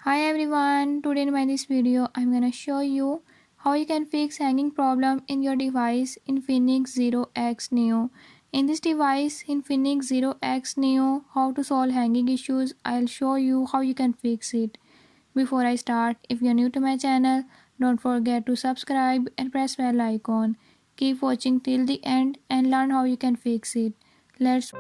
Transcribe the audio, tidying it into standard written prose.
Hi everyone, today in my this video I'm gonna show you how you can fix hanging problem in your device Infinix 0X Neo. In this device Infinix 0X Neo, how to solve hanging issues, I'll show you how you can fix it. Before I start, if you're new to my channel, don't forget to subscribe and press bell icon. Keep watching till the end and learn how you can fix it. Let's